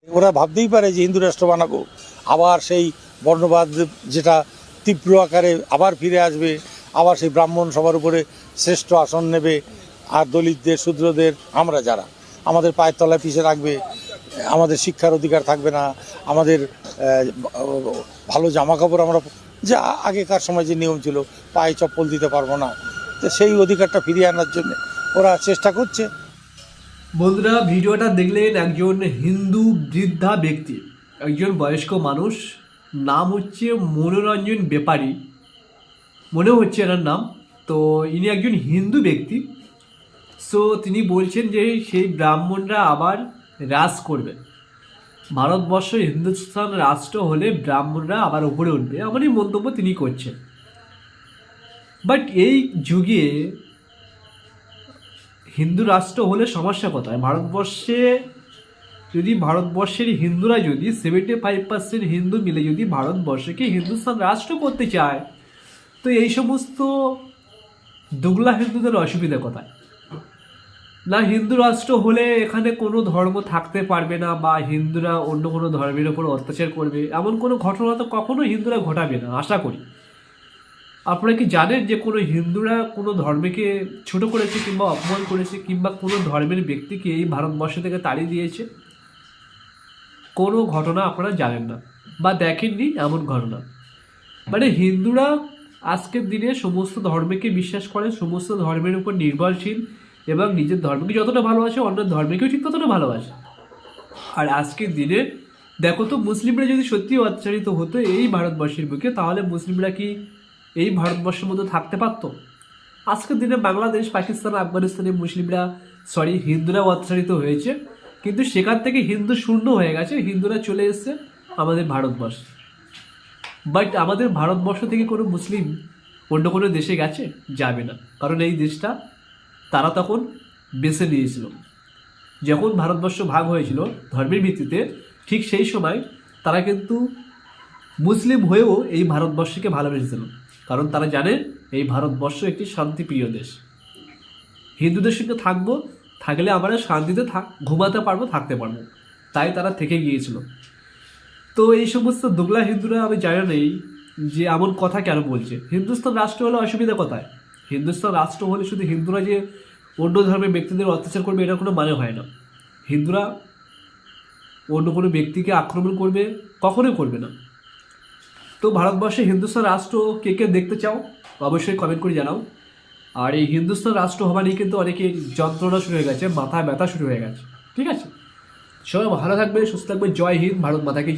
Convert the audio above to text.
ওরা ভাবতেই পারে যে হিন্দু রাষ্ট্র বানাবো, আবার সেই বর্ণবাদ যেটা তীব্র আকারে আবার ফিরে আসবে, আবার সেই ব্রাহ্মণ সবার উপরে শ্রেষ্ঠ আসন নেবে, আর দলিতদের শূদ্রদের আমরা যারা আমাদের পায়ের তলায় পিছিয়ে রাখবে, আমাদের শিক্ষার অধিকার থাকবে না, আমাদের ভালো জামা কাপড় আমরা যা আগেকার সময় যে নিয়ম ছিল পায়ে চপ্পল দিতে পারবো না, তো সেই অধিকারটা ফিরিয়ে আনার জন্য ওরা চেষ্টা করছে। বন্ধুরা, ভিডিওটা দেখলেন একজন হিন্দু বৃদ্ধা ব্যক্তি, একজন বয়স্ক মানুষ, নাম হচ্ছে মনোরঞ্জন ব্যাপারী মনে হচ্ছে এনার নাম। তো ইনি একজন হিন্দু ব্যক্তি। সো তিনি বলছেন যে সেই ব্রাহ্মণরা আবার রাজ করবে, ভারতবর্ষ হিন্দুস্তান রাষ্ট্র হলে ব্রাহ্মণরা আবার উপরে উঠবে, এমনই মন্তব্য তিনি করছেন। বাট এই যুগে হিন্দু রাষ্ট্র হলে সমস্যা কোথায়? ভারতবর্ষে যদি ভারতবর্ষের হিন্দুরা যদি 75% হিন্দু মিলে যদি ভারতবর্ষকে হিন্দুস্তান রাষ্ট্র করতে চায়, তো এই সমস্ত দুগলা হিন্দুদের অসুবিধা কোথায়? না হিন্দু রাষ্ট্র হলে এখানে কোনো ধর্ম থাকতে পারবে না, বা হিন্দুরা অন্য কোনো ধর্মের ওপর অত্যাচার করবে, এমন কোনো ঘটনা তো কখনো হিন্দুরা ঘটাবে না আশা করি। আপনারা কি জানেন যে কোনো হিন্দুরা কোনো ধর্মকে ছোট করেছে কিংবা অপমান করেছে, কিংবা কোনো ধর্মের ব্যক্তিকে এই ভারতবর্ষ থেকে তাড়িয়ে দিয়েছে? কোনো ঘটনা আপনারা জানেন না বা দেখেননি এমন ঘটনা। মানে হিন্দুরা আজকের দিনে সমস্ত ধর্মকে বিশ্বাস করে, সমস্ত ধর্মের উপর নির্ভরশীল, এবং নিজের ধর্মকে যতটা ভালোবাসে অন্য ধর্মকেও ঠিক ততটা ভালোবাসে। আর আজকের দিনে দেখো তো, মুসলিমরা যদি সত্যি অত্যাচারিত হতো এই ভারতবর্ষের বুকে, তাহলে মুসলিমরা কি এই ভারতবর্ষের মধ্যে থাকতে পারতো? আজকের দিনে বাংলাদেশ, পাকিস্তান, আফগানিস্তানে মুসলিমরা হিন্দুরা অত্যাচারিত হয়েছে, কিন্তু সেখান থেকে হিন্দু শূন্য হয়ে গেছে, হিন্দুরা চলে এসছে আমাদের ভারতবর্ষে। বাট আমাদের ভারতবর্ষ থেকে কোনো মুসলিম অন্য কোনো দেশে গেছে? যাবে না, কারণ এই দেশটা তারা তখন বেছে নিয়েছিল। যখন ভারতবর্ষ ভাগ হয়েছিল ধর্মের ভিত্তিতে, ঠিক সেই সময় তারা কিন্তু মুসলিম হয়েও এই ভারতবর্ষকে ভালোবেসেছিল, কারণ তারা জানে এই ভারতবর্ষ একটি শান্তিপ্রিয় দেশ। হিন্দুদের সঙ্গে থাকবো, থাকলে আমরা শান্তিতে ঘুমাতে পারবো, থাকতে পারবো, তাই তারা থেকে গিয়েছিল। তো এই সমস্ত দুগলা হিন্দুরা আমি জানি নেই যে এমন কথা কেন বলছে। হিন্দুস্তান রাষ্ট্র হলে অসুবিধা কোথায়? হিন্দুস্তান রাষ্ট্র হলে শুধু হিন্দুরা যে অন্য ধর্মের ব্যক্তিদের অত্যাচার করবে এটা কোনো মানে হয় না। হিন্দুরা অন্য কোনো ব্যক্তিকে আক্রমণ করবে কখনোই করবে না। তো ভারতবর্ষে হিন্দুস্তান রাষ্ট্র কে কে দেখতে চাও অবশ্যই কমেন্ট করে জানাও। আর এই হিন্দুস্তান রাষ্ট্র হওয়া নিয়ে কিন্তু অনেকের যন্ত্রণা শুরু হয়ে গেছে, মাথা ব্যথা শুরু হয়ে গেছে। ঠিক আছে, সবাই ভালো থাকবে, সুস্থ থাকবে। জয় হিন্দ, ভারত মাতা কি জয়।